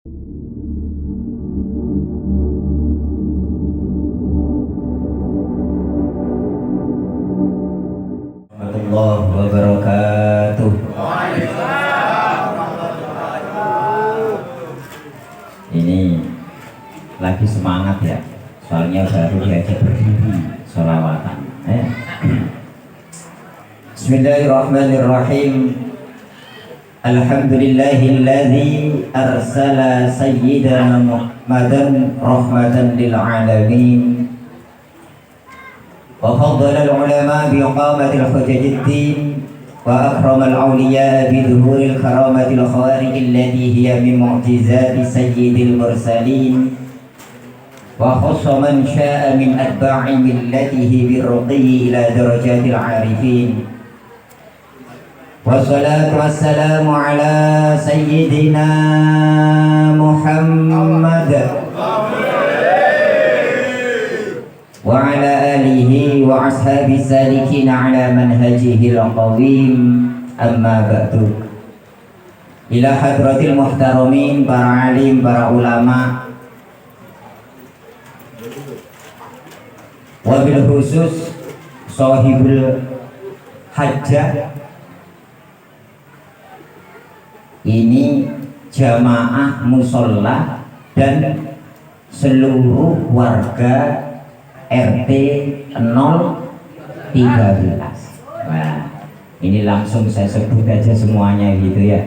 Warahmatullahi wabarakatuh. Ini lagi semangat ya, soalnya baru diajak berdiri sholawatan. Bismillahirrahmanirrahim. Alhamdulillahilladzi arsala sayyidana Muhammadan rahmatan lil alamin. وفضل العلماء بإقامة الحجج الدين وأكرم الأولياء بظهور الكرامة الخوارق التي هي من معجزات سيد المرسلين وخص من شاء من أتباع ملته بالرقي إلى درجات العارفين والصلاة والسلام على سيدنا محمد وعلى آله وأصحاب السالكين على منهجه القويم أما بعد. إلى حضرة المحترمين para alim, para ulama, wabil khusus sahibul hajjah, ini jamaah musola dan seluruh warga RT 013. Nah, ini langsung saya sebut aja semuanya gitu ya.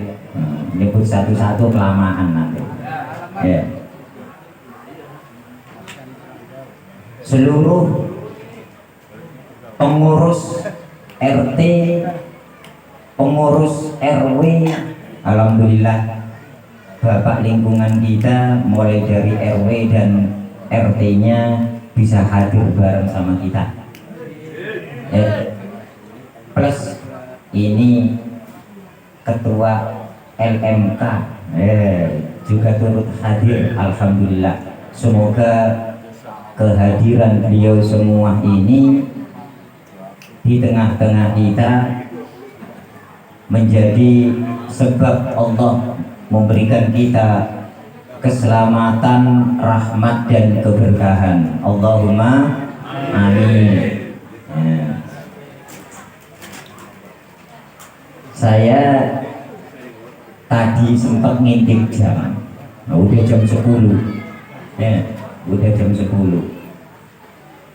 Nyebut satu-satu kelamaan nanti. Ya. Seluruh pengurus RT, pengurus RW, alhamdulillah Bapak lingkungan kita mulai dari RW dan RT-nya bisa hadir bareng sama kita. Plus ini ketua LMK juga turut hadir, alhamdulillah. Semoga kehadiran beliau semua ini di tengah-tengah kita menjadi sebab Allah memberikan kita keselamatan, rahmat dan keberkahan. Allahumma amin. Saya tadi sempat ngintip jam. Udah jam 10. Udah jam 10.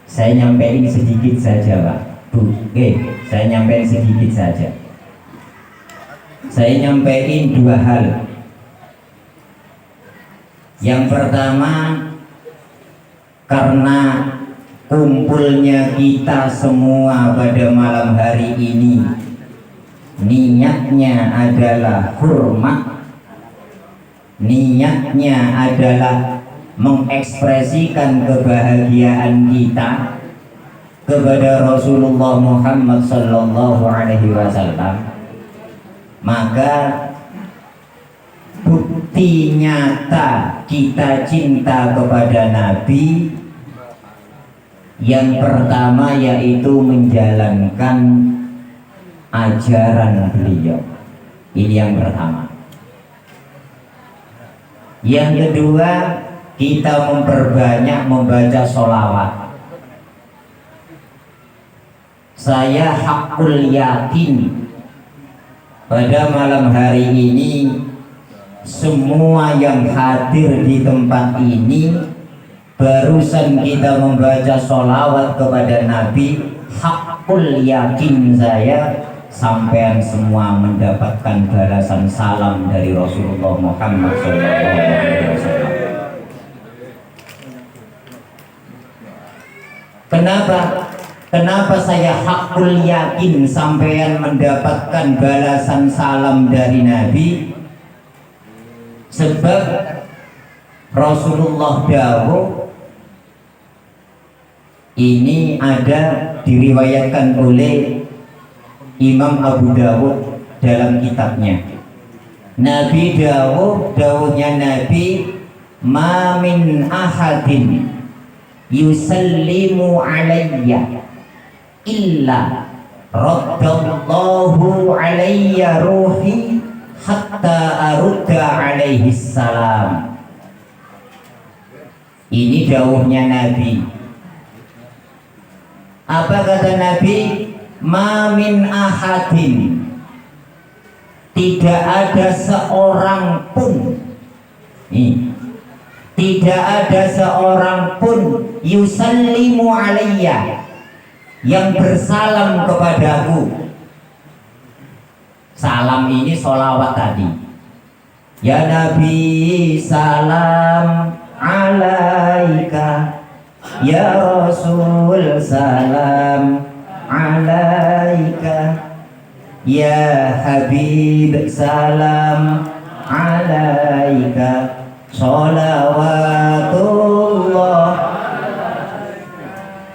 Saya nyampein sedikit saja, Pak. Bu, saya nyampein sedikit saja. Saya nyampein dua hal. Yang pertama, karena kumpulnya kita semua pada malam hari ini, niatnya adalah hormat, niatnya adalah mengekspresikan kebahagiaan kita kepada Rasulullah Muhammad sallallahu alaihi wasallam, maka bukti nyata kita cinta kepada Nabi yang pertama yaitu menjalankan ajaran beliau. Ini yang pertama. Yang kedua, kita memperbanyak membaca sholawat. Saya hakul yakin pada malam hari ini semua yang hadir di tempat ini, barusan kita membaca sholawat kepada Nabi, hakul yakin saya sampean semua mendapatkan balasan salam dari Rasulullah Muhammad SAW. Kenapa saya hakul yakin sampean mendapatkan balasan salam dari Nabi? Sebab Rasulullah dawuh, ini ada diriwayatkan oleh Imam Abu Dawud dalam kitabnya. Nabi dawuhnya Nabi, ma min ahadin yusallimu alayya illa raddallahu alayya ruhi hatta arudda alaihi salam. Ini dawuhnya Nabi. Apa kata Nabi? Ma min ahadin, tidak ada seorang pun, tidak ada seorang pun yusallimu alayya, yang bersalam kepadaku. Salam ini sholawat tadi. Ya Nabi salam alaika, ya Rasul salam alaika, ya Habib salam alaika, sholawatullah.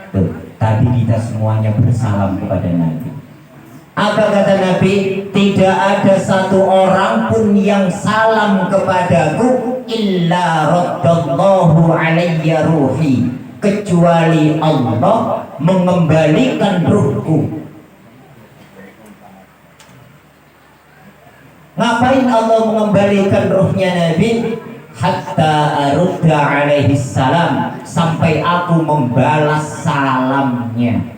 Tuh, tadi kita semuanya bersalam kepada Nabi. Apa kata Nabi? Tidak ada satu orang pun yang salam kepadaku illa raddallahu alayya ruhi, kecuali Allah mengembalikan ruhku. Ngapain Allah mengembalikan ruhnya Nabi? Hatta arudda alaihi salam, sampai aku membalas salamnya.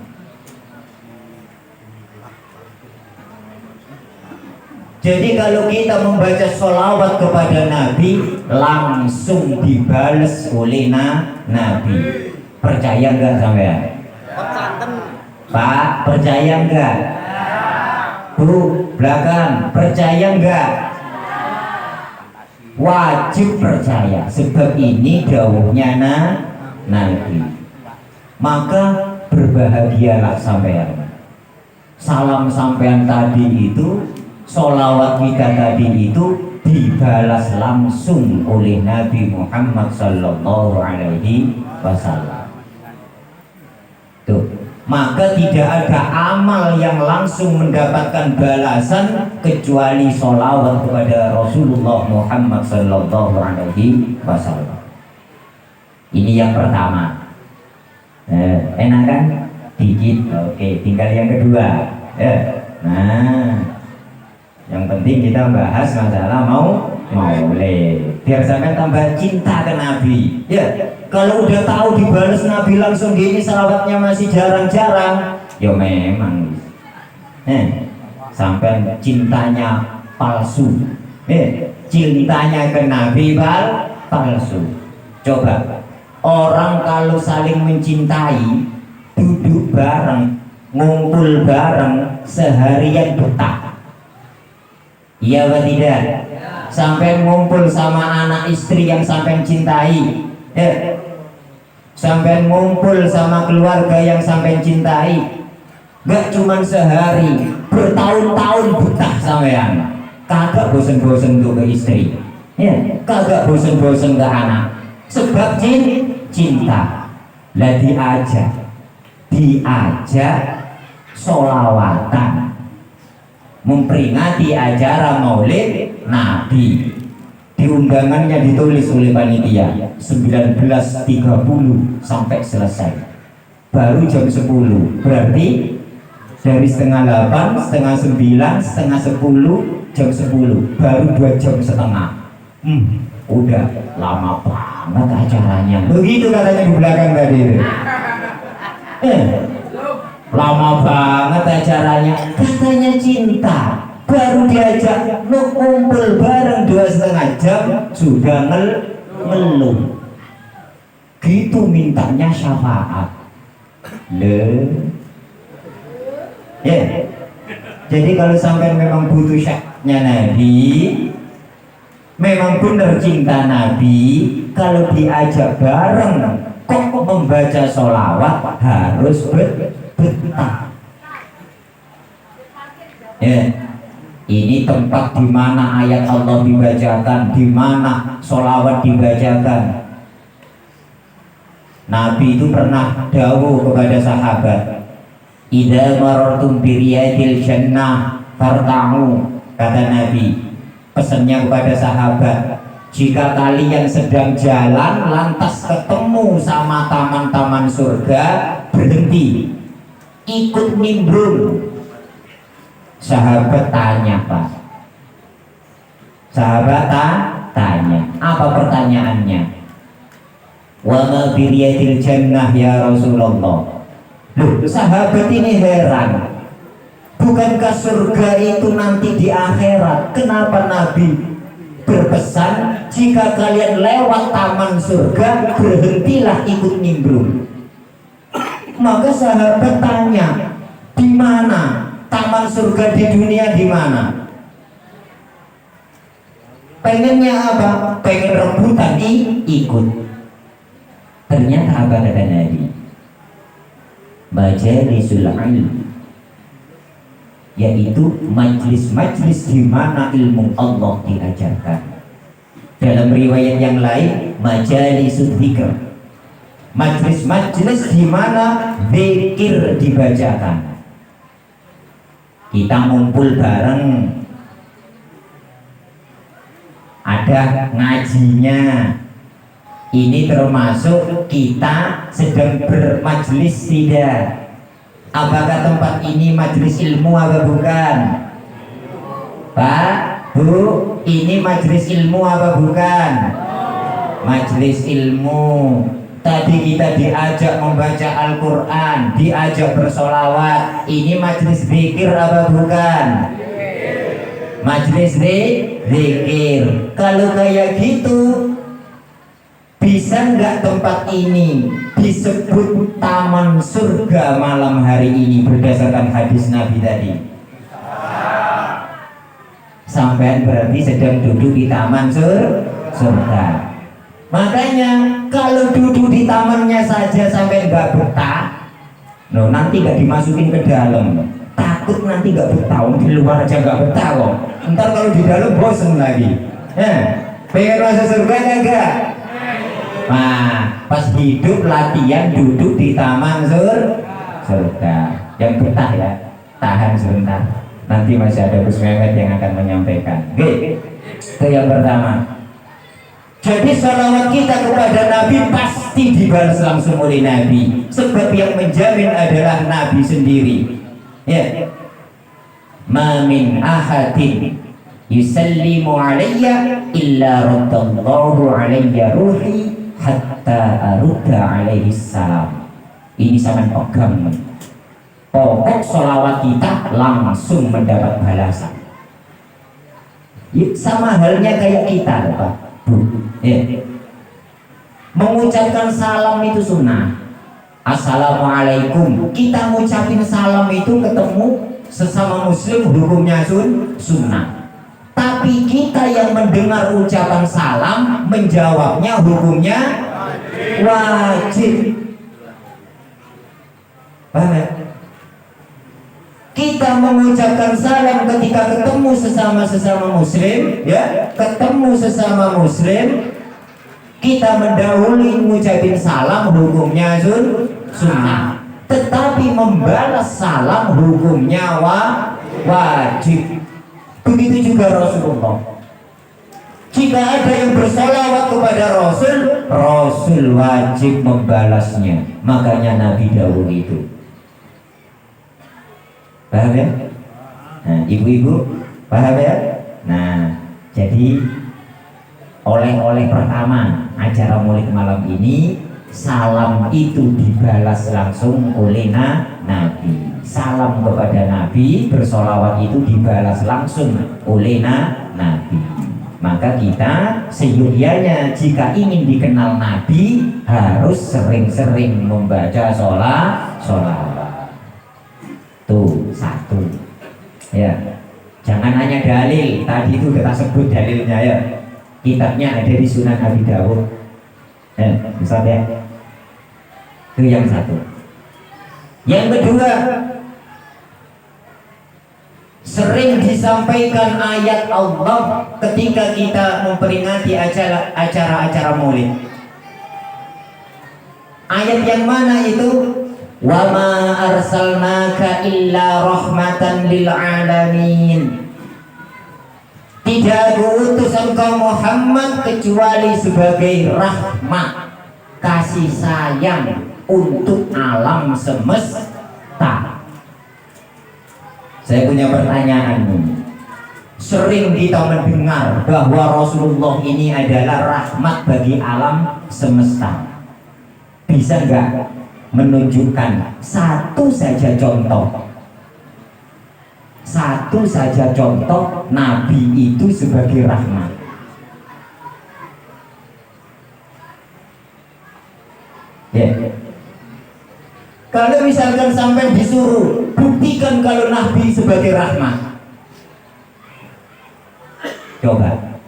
Jadi kalau kita membaca sholawat kepada Nabi, langsung dibalas oleh Nabi. Percaya enggak sampean? Pak, percaya enggak? Bu, belakang, percaya enggak? Wajib percaya, sebab ini dawuhnya Nabi. Maka berbahagialah sampean. Salam sampean tadi itu, sholawat kita tadi itu dibalas langsung oleh Nabi Muhammad sallallahu alaihi wasallam. Tuh, maka tidak ada amal yang langsung mendapatkan balasan kecuali sholawat kepada Rasulullah Muhammad sallallahu alaihi wasallam. Ini yang pertama. Enak kan? Dikit. Oke, tinggal yang kedua. Nah, yang penting kita bahas masalah maulid, biar sampai tambah cinta ke Nabi. Ya, kalau udah tahu dibalas Nabi langsung gini, salawatnya masih jarang-jarang, ya memang sampai cintanya palsu, cintanya ke Nabi palsu. Coba orang kalau saling mencintai, duduk bareng, ngumpul bareng, seharian betah. Iya atau tidak? Sampai ngumpul sama anak istri yang sampai cintai, sampai ngumpul sama keluarga yang sampai cintai, gak cuman sehari, bertahun-tahun betah sampean. Kagak bosen-bosen tuh ke istri, kagak bosen-bosen ke anak, sebab cinta. Lah diajak sholawatan, memperingati acara maulid Nabi. Di undangannya ditulis oleh panitia 19.30 sampai selesai. Baru jam 10. Berarti dari setengah 8, setengah 9, setengah 10, jam 10. Baru 2 jam setengah. Udah lama banget acaranya. Begitu katanya di belakang tadi. Lama banget acaranya, katanya cinta. Baru diajak ngumpul bareng 2,5 jam sudah ngeluh. Gitu mintanya syafaat. Jadi kalau sampai memang butuh syafaatnya Nabi, memang benar cinta Nabi, kalau diajak bareng kok membaca sholawat harus betah. Ini tempat di mana ayat Allah dibacakan, di mana sholawat dibacakan. Nabi itu pernah dawuh kepada sahabat, idza marartum bi riyadil jannah farta'u, kata Nabi, pesannya kepada sahabat, jika kalian sedang jalan lantas ketemu sama taman-taman surga, berhenti, ikut nimbrung. Sahabat tanya, Pak. Sahabat tanya, apa pertanyaannya? Wa ma biriyadil jannah ya Rasulullah. Loh, sahabat ini heran. Bukankah surga itu nanti di akhirat? Kenapa Nabi berpesan jika kalian lewat taman surga berhentilah ikut nimbrung? Maka sahabat tanya, di mana taman surga di dunia, di mana? Pengennya apa? Pengen rebutan ikut. Ternyata apa kata Nabi? Majalisul ilm, yaitu majlis-majlis di mana ilmu Allah diajarkan. Dalam riwayat yang lain, majalisul dzikr, majlis-majlis di mana zikir dibacakan. Kita ngumpul bareng, ada ngajinya. Ini termasuk kita sedang bermajlis tidak? Apakah tempat ini majlis ilmu atau bukan? Pak, Bu, ini majlis ilmu apa bukan? Majlis ilmu. Tadi kita diajak membaca Al-Quran, diajak bersolawat. Ini majlis zikir apa bukan? Majlis zikir. Kalau kayak gitu, bisa nggak tempat ini disebut taman surga malam hari ini berdasarkan hadis Nabi tadi? Sampai berarti sedang duduk di taman surga. Makanya kalau duduk di tamannya saja sampai nggak betah, no, nanti nggak dimasukin ke dalam. Takut nanti nggak betah, di luar aja nggak betah kok. Ntar kalau di dalam bosen lagi. Pengen masuk surga enggak? Nah, pas hidup latihan duduk di taman surga. Yang betah ya, tahan sebentar. Nanti masih ada Gus Mehmet yang akan menyampaikan. Oke, itu yang pertama. Jadi salawat kita kepada Nabi pasti dibalas langsung oleh Nabi, sebab yang menjamin adalah Nabi sendiri. Ya, ma min ahadin yusallimu alayya illa raddallahu alayya ruhi hatta arudda alaihi salam. Ini sangat pegang. Pokok sholawat kita langsung mendapat balasan. Sama halnya kayak kita, Pak, Bu. Ya. Mengucapkan salam itu sunnah. Assalamualaikum. Kita ngucapin salam itu ketemu sesama muslim hukumnya sunnah. Tapi kita yang mendengar ucapan salam menjawabnya hukumnya wajib. Paham ya? Kita mengucapkan salam ketika ketemu sesama muslim, ya, ketemu sesama muslim, kita mendahului mengucapin salam hukumnya sunnah. Tetapi membalas salam hukumnya wajib. Begitu juga Rasulullah. Jika ada yang bersolawat kepada Rasul wajib membalasnya. Makanya Nabi dahulu itu. Paham ya? Nah, ibu-ibu paham ya? Nah, jadi oleh-oleh pertama acara Maulid malam ini, salam itu dibalas langsung oleh Nabi. Salam kepada Nabi, bersolawat itu dibalas langsung oleh Nabi. Maka kita seyogyanya jika ingin dikenal Nabi harus sering-sering membaca sholawat. Tuh satu. Ya, jangan hanya dalil. Tadi itu kita sebut dalilnya ya. Kitabnya ada di Sunan Abi Dawud. Bisa ya. Itu yang satu. Yang kedua, sering disampaikan ayat Allah ketika kita memperingati acara-acara Maulid. Ayat yang mana itu? Wa ma arsalnaka illa rahmatan lil alamin. Tidak aku utus engkau Muhammad kecuali sebagai rahmat, kasih sayang untuk alam semesta. Saya punya pertanyaan nih. Sering kita mendengar bahwa Rasulullah ini adalah rahmat bagi alam semesta. Bisa nggak menunjukkan satu saja contoh, satu saja contoh Nabi itu sebagai rahmat? Ya. Kalau misalkan sampai disuruh buktikan kalau Nabi sebagai rahmat, coba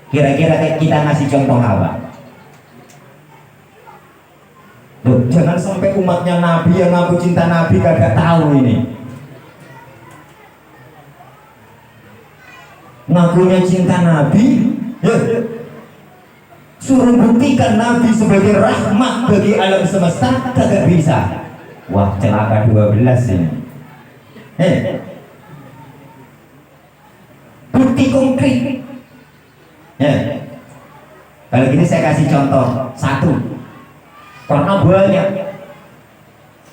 kira-kira kita ngasih contoh apa? Loh, jangan sampai umatnya Nabi yang ngaku cinta Nabi kagak tahu ini. Ngakunya cinta Nabi, ya, suruh buktikan Nabi sebagai rahmat bagi alam semesta kagak bisa. Wah, celaka 12 ini. Bukti konkret. Ya. Kalau gini saya kasih contoh satu. Karena banyak.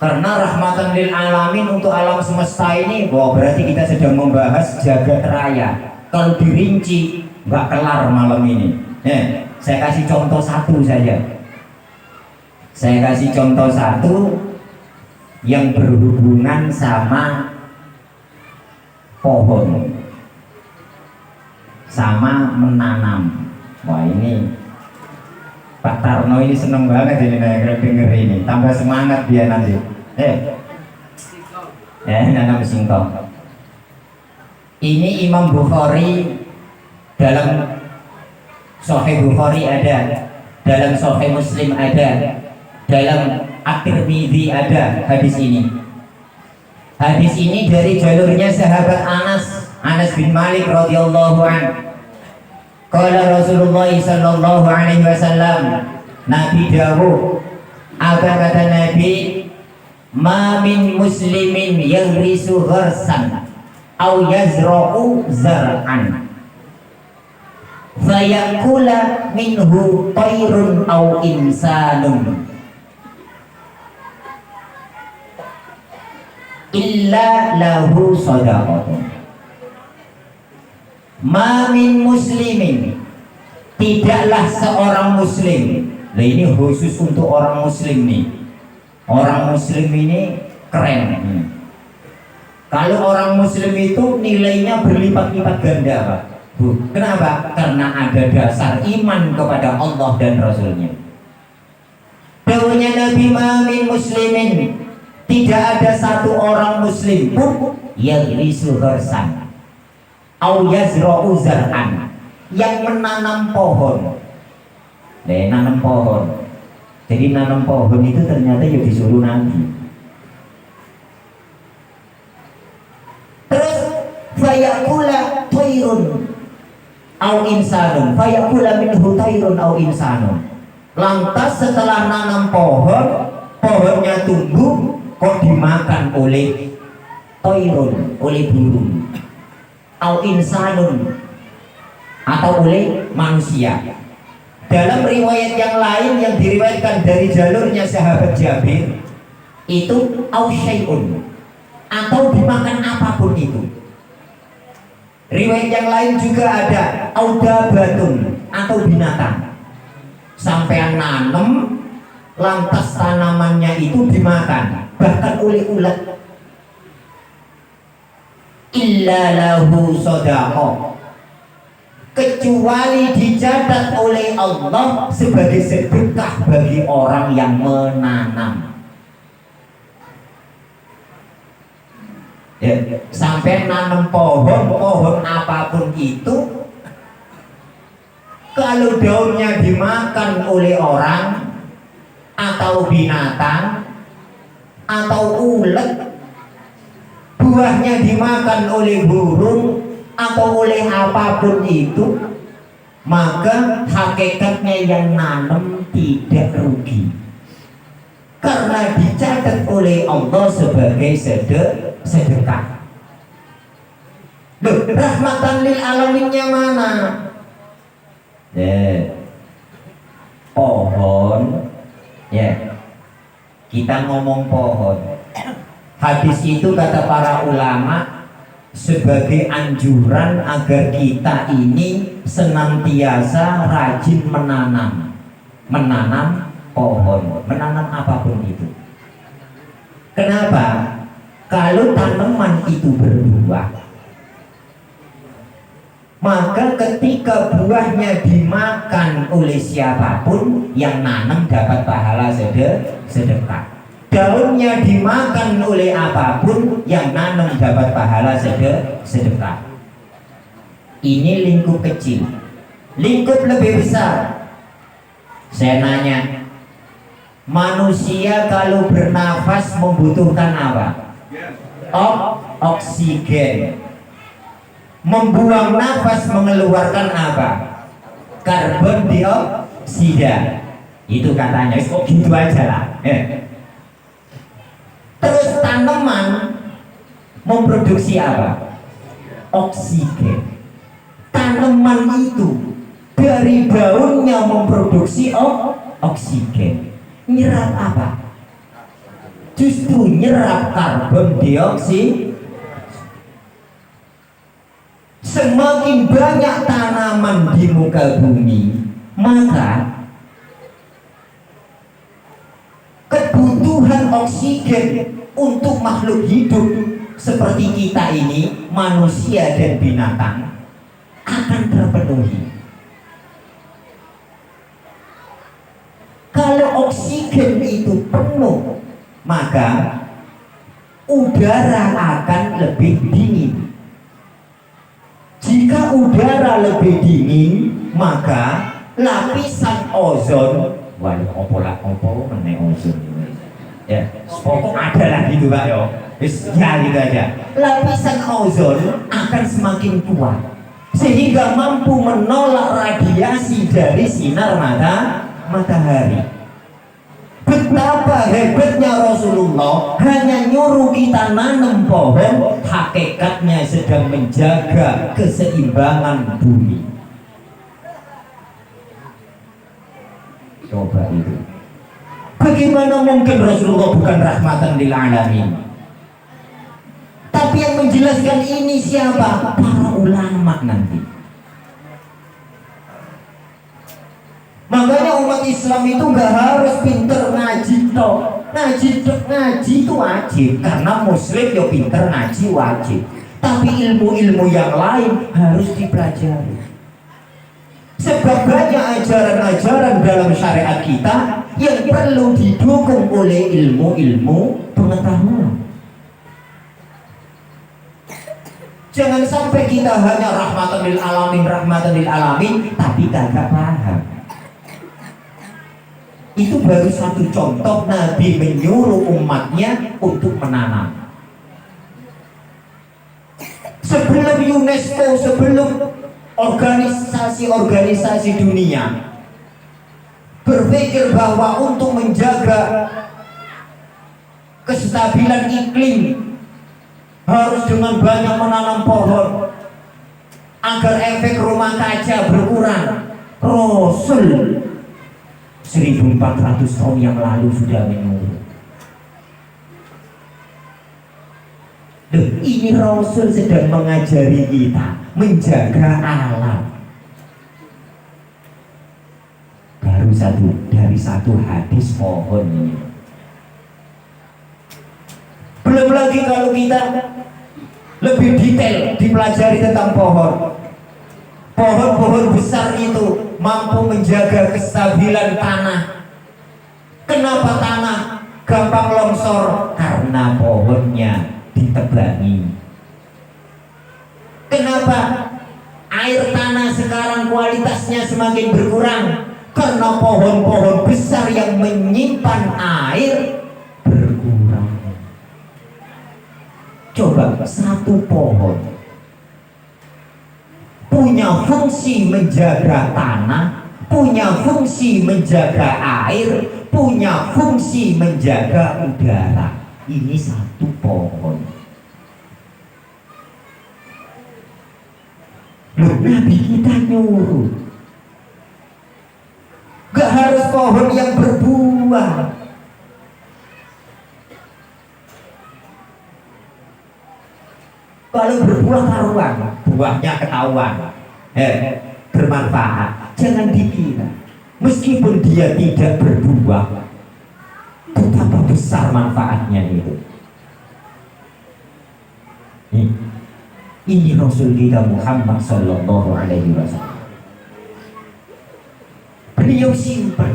Karena rahmatan lil alamin untuk alam semesta ini, wah berarti kita sedang membahas jagat raya. Kalau dirinci nggak kelar malam ini. Ya, saya kasih contoh satu saja. Saya kasih contoh satu yang berhubungan sama pohon, sama menanam. Wah ini Pak Tarno ini seneng banget ini kalau denger ini, tambah semangat dia nanti. Nanam singkong. Ini Imam Bukhari dalam Sahih Bukhari ada, dalam Sahih Muslim ada, dalam At-Tirmidzi ada hadis ini. Hadis ini dari jalurnya sahabat Anas bin Malik radhiyallahu anhu. Qala Rasulullah sallallahu alaihi wasallam, Nabi dawuh, apa kata Nabi, ma min muslimin yagrisu gharsan aw yazra'u zar'an fayakula minhu tayrun aw insanun illa lahu sadaqatun. Ma min muslimin, tidaklah seorang muslim. Nah ini khusus untuk orang muslim nih. Orang muslim ini keren. Kalau orang muslim itu nilainya berlipat-lipat ganda, Pak. Kenapa? Karena ada dasar iman kepada Allah dan Rasulnya. Dawuhnya Nabi, ma min muslimin, tidak ada satu orang muslim pun yang risu gharsan au yazra'u zar'an, yang menanam pohon. Nanam pohon. Jadi nanam pohon itu ternyata ya disuruh Nabi. Terus fayakula tayrun au insanun, fayakula minhu tayrun au insanun. Lantas setelah nanam pohon, pohonnya tumbuh, kok dimakan oleh tayrun, oleh burung, au insanun, atau oleh manusia. Dalam riwayat yang lain yang diriwayatkan dari jalurnya sahabat Jabir, itu au syai'un, atau dimakan apapun itu. Riwayat yang lain juga ada au dabatun, atau binatang. Sampai nanam, lantas tanamannya itu dimakan, bahkan oleh ulat. Illa lahu sadaqah, kecuali dicatat oleh Allah sebagai sedekah bagi orang yang menanam. Ya, sampai nanam pohon apapun itu, kalau daunnya dimakan oleh orang atau binatang atau ulet, buahnya dimakan oleh burung atau oleh apapun itu, maka hakikatnya yang nanam tidak rugi, karena dicatat oleh Allah sebagai sedekah. Loh, rahmatan lil alaminnya mana? Pohon, kita ngomong pohon. Hadis itu kata para ulama sebagai anjuran agar kita ini senantiasa rajin menanam pohon, menanam apapun itu. Kenapa? Kalau tanaman itu berbuah, maka ketika buahnya dimakan oleh siapapun, yang nanam dapat pahala sedekah. Daunnya dimakan oleh apapun, yang nanam dapat pahala sedekah. Ini lingkup kecil. Lingkup lebih besar, saya nanya, manusia kalau bernafas membutuhkan apa? Oksigen. Membuang nafas mengeluarkan apa? Karbon dioksida. Itu katanya. Gitu aja lah. Terus tanaman memproduksi apa? Oksigen. Tanaman itu dari daunnya memproduksi oksigen. Nyerap apa? Justru nyerap karbon dioksida. Semakin banyak tanaman di muka bumi, maka kebutuhan oksigen untuk makhluk hidup seperti kita ini, manusia dan binatang, akan terpenuhi. Kalau oksigen itu penuh, maka udara akan lebih dingin. Jika udara lebih dingin, maka lapisan ozon, waduh, opo meneh ozon, ya, pokok ada lah gitu Pak yo, ya gitu aja. Lapisan ozon akan semakin kuat, sehingga mampu menolak radiasi dari sinar matahari. Betapa hebatnya Rasulullah hanya nyuruh kita nanam pohon, hakikatnya sedang menjaga keseimbangan bumi. Coba itu. Bagaimana mungkin Rasulullah bukan rahmatan lil alamin? Tapi yang menjelaskan ini siapa? Para ulama nanti. Makanya umat Islam itu gak harus pinter ngaji toh. Ngaji itu wajib, karena muslim ya pinter ngaji wajib. Tapi ilmu-ilmu yang lain harus dipelajari. Sebab banyak ajaran-ajaran dalam syariat kita yang perlu didukung oleh ilmu-ilmu pengetahuan. Jangan sampai kita hanya rahmatan lil alamin, tapi kagak paham. Itu baru satu contoh Nabi menyuruh umatnya untuk menanam. Sebelum UNESCO, sebelum organisasi dunia berpikir bahwa untuk menjaga kestabilan iklim harus dengan banyak menanam pohon agar efek rumah kaca berkurang, Rasul 1400 tahun yang lalu sudah menyuruh. Ini Rasul sedang mengajari kita menjaga alam. Baru dari satu hadis pohon ini. Belum lagi kalau kita lebih detail dipelajari tentang pohon. Pohon-pohon besar itu mampu menjaga kestabilan tanah. Kenapa tanah gampang longsor? Karena pohonnya ditebangi. Kenapa air tanah sekarang kualitasnya semakin berkurang? Karena pohon-pohon besar yang menyimpan air berkurang. Coba satu pohon punya fungsi menjaga tanah, punya fungsi menjaga air, punya fungsi menjaga udara. Ini satu pohon. Loh, Nabi kita nyuruh, gak harus pohon yang berbuah. Kalau berbuah karuan, buahnya ketahuan, bermanfaat. Jangan dikira. meskipun dia tidak berbuah, betapa besar manfaatnya itu. Ini Rasul kita Muhammad Sallallahu Alaihi Wasallam. Beliau simpel,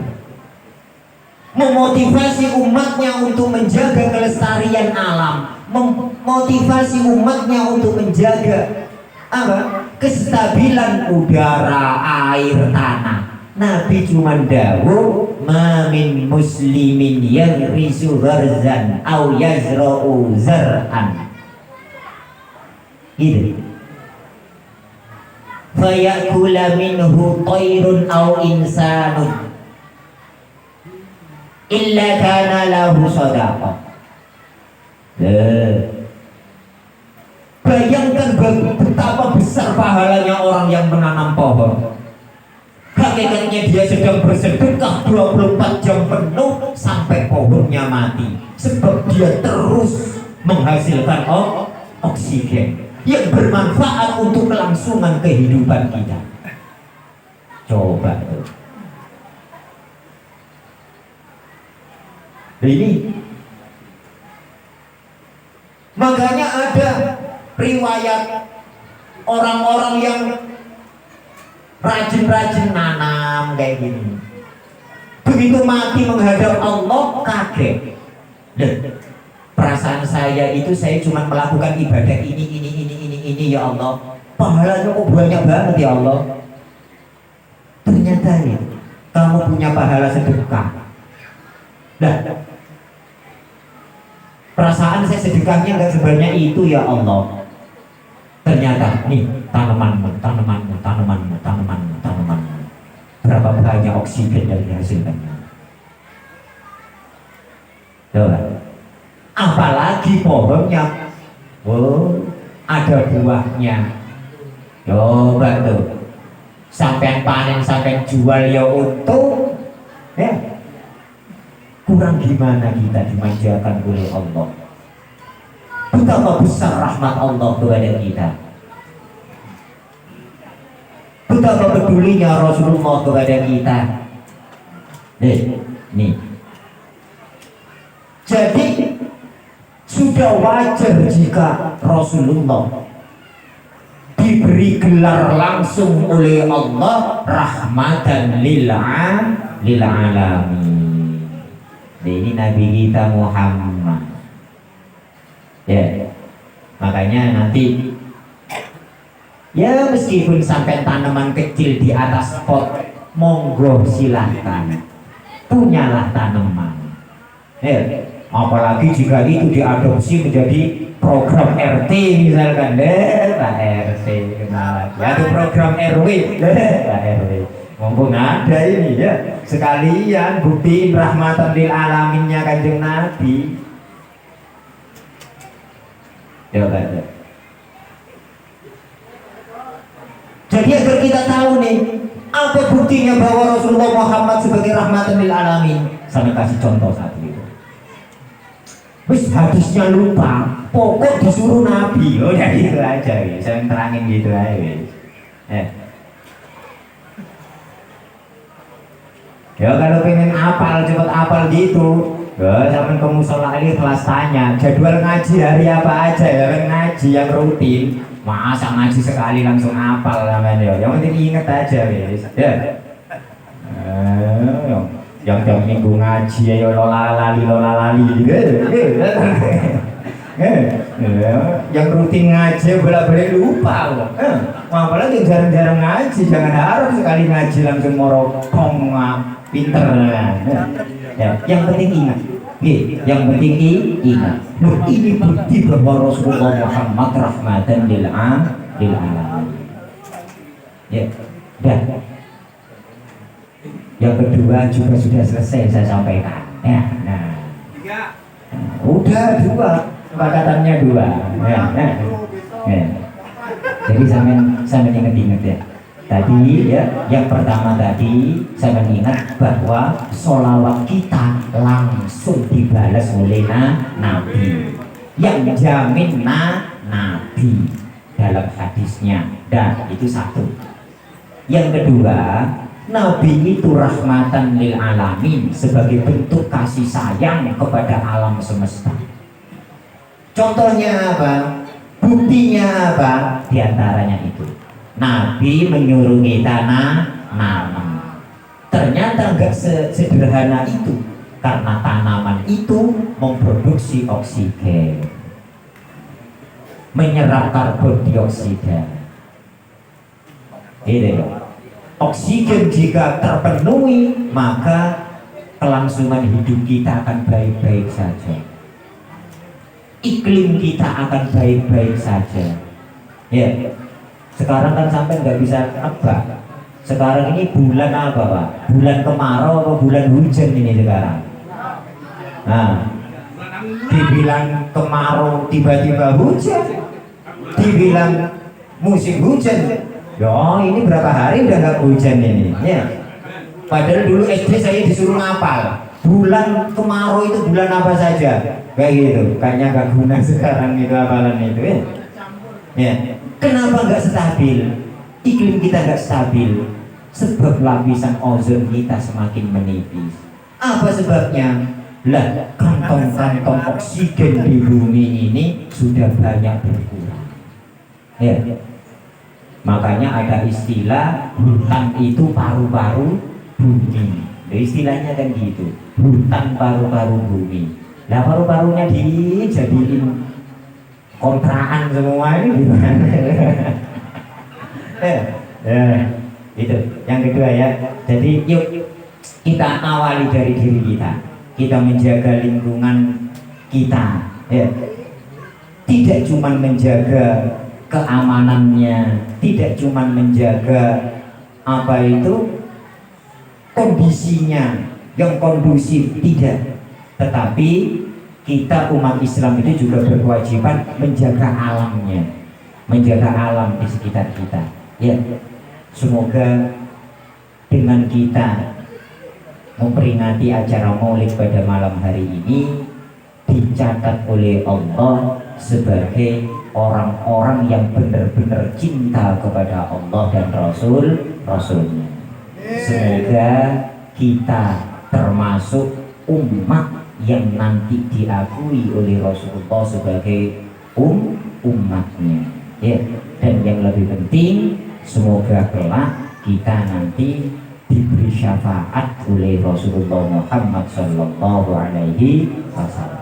memotivasi umatnya untuk menjaga kelestarian alam, memotivasi umatnya untuk menjaga apa? Kestabilan udara, air, tanah. Nabi cuma dawuh, "Ma min muslimin yagrisu gharzan au yazra'u zar'an." Gitu. Fayakula minhu tayrun au insanun illa kana lahu sadaqah. Bayangkan betapa besar pahalanya orang yang menanam pohon. Hakikatnya dia sedang bersedekah 24 jam penuh sampai pohonnya mati, sebab dia terus menghasilkan oksigen yang bermanfaat untuk kelangsungan kehidupan kita. Coba tuh. Ini makanya ada riwayat orang-orang yang rajin-rajin nanam kayak gini, begitu mati menghadap Allah kaget. Perasaan saya itu saya cuma melakukan ibadah ini ya Allah, pahalanya kok banyak banget ya Allah. Ternyata ya, kamu punya pahala sedekah. Nah, perasaan saya sedekahnya nggak sebanyak itu ya Allah. Ternyata nih tanamanmu. Berapa banyak oksigen yang dihasilkannya. Coba. Apalagi pohonnya, ada buahnya. Coba tuh, sampai panen, sampai jual ya untung. Kurang gimana kita dimanjakan oleh Allah. Betapa besar rahmat Allah kepada kita. Betapa pedulinya Rasulullah kepada kita. Nih. Jadi sudah wajar jika Rasulullah diberi gelar langsung oleh Allah rahmatan lil alamin. Ini Nabi kita Muhammad. Ya, makanya nanti ya meskipun sampai tanaman kecil di atas pot, monggo silahkan, punyalah tanaman. Apalagi jika itu diadopsi menjadi program RT misalkan, Pak RT kenal lagi, atau program RW, Pak RW. Mumpung ada ini ya, sekalian buktiin rahmatan lil alaminnya Kanjeng Nabi. Ya, jadi agar kita tahu nih, apa buktinya bahwa Rasulullah Muhammad sebagai rahmatan lil alamin. Saya kasih contoh satu itu. Wis hadisnya lupa, pokok disuruh Nabi. Udah gitu aja, saya terangin gitu aja. Ya kalau pengen apal, cepet apal gitu, ya sampai ke musola ini kelas tanya jadwal ngaji hari apa aja, ya kan ngaji yang rutin. Masa ngaji sekali langsung apal namanya, yang penting inget aja wis. Ya. Yang minggu ngaji ya lolalali gitu. Yang rutin ngaji bolak-balik lupa loh. Apalagi yang jarang-jarang ngaji, jangan harap sekali ngaji langsung morokong pinter. Ya, yang penting ingat. Yang penting ingat. Ini bukti bahwa Rasulullah Muhammad rahmatan lil alamin. Ya, dan yang kedua juga sudah selesai saya sampaikan. Ya, udah dua, kesepakatannya dua. Ya. Jadi sampai ingat ya. Tadi ya, yang pertama tadi saya mengingat bahwa sholawat kita langsung dibalas oleh Nabi. Yang jamin Nabi dalam hadisnya. Dan itu satu. Yang kedua, Nabi itu rahmatan lil alamin, sebagai bentuk kasih sayang kepada alam semesta. Contohnya apa? Buktinya apa? Di antaranya itu Nabi menyuruh kita nanam. Ternyata enggak sederhana itu, karena tanaman itu memproduksi oksigen, menyerap karbon dioksida. Gitu. Oksigen jika terpenuhi, maka kelangsungan hidup kita akan baik-baik saja. Iklim kita akan baik-baik saja. Ya, sekarang kan sampai nggak bisa nebak. Sekarang ini bulan apa, Pak? Bulan kemarau apa bulan hujan ini sekarang? Nah, dibilang kemarau tiba-tiba hujan, dibilang musim hujan. Ya, ini berapa hari udah nggak hujan ini? Ya. Padahal dulu SD saya disuruh ngapal bulan kemarau itu bulan apa saja, kayak gitu. Kayaknya nggak guna sekarang itu hafalan itu ya. Ya. Kenapa nggak stabil? Iklim kita nggak stabil, sebab lapisan ozon kita semakin menipis. Apa sebabnya? Lah, kantong-kantong oksigen di bumi ini sudah banyak berkurang. Ya. Makanya ada istilah hutan itu paru-paru bumi. Istilahnya kan gitu, hutan paru-paru bumi. Nah, paru-parunya dijadiin kontrakan semua ini gimana? Itu yang kedua ya. Jadi yuk kita awali dari diri kita. Kita menjaga lingkungan kita, ya. Tidak cuma menjaga keamanannya, tidak cuma menjaga apa itu kondisinya yang kondusif, tidak, tetapi kita umat Islam itu juga berkewajiban menjaga alamnya, menjaga alam di sekitar kita. Ya, semoga dengan kita memperingati acara Maulid pada malam hari ini dicatat oleh Allah sebagai orang-orang yang benar-benar cinta kepada Allah dan Rasulnya. Semoga kita termasuk umat yang nanti diakui oleh Rasulullah sebagai umatnya. Ya. Dan yang lebih penting, semoga kelak kita nanti diberi syafaat oleh Rasulullah Muhammad Sallallahu Alaihi Wasallam.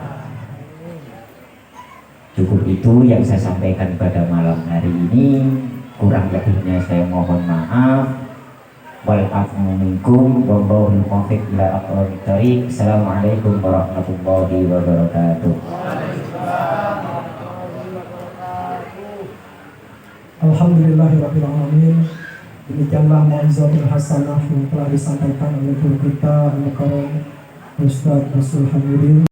Cukup itu yang saya sampaikan pada malam hari ini. Kurang lebihnya saya mohon maaf. Wal afu minkum wallahu muwaffiq ila aqwamit thoriq. Assalamualaikum warahmatullahi wabarakatuh. Alhamdulillahirabbil alamin. Demikianlah mau'izatul hasanah yang telah disampaikan oleh guru kita Al-Mukarram Ustaz Rasul Hamirin.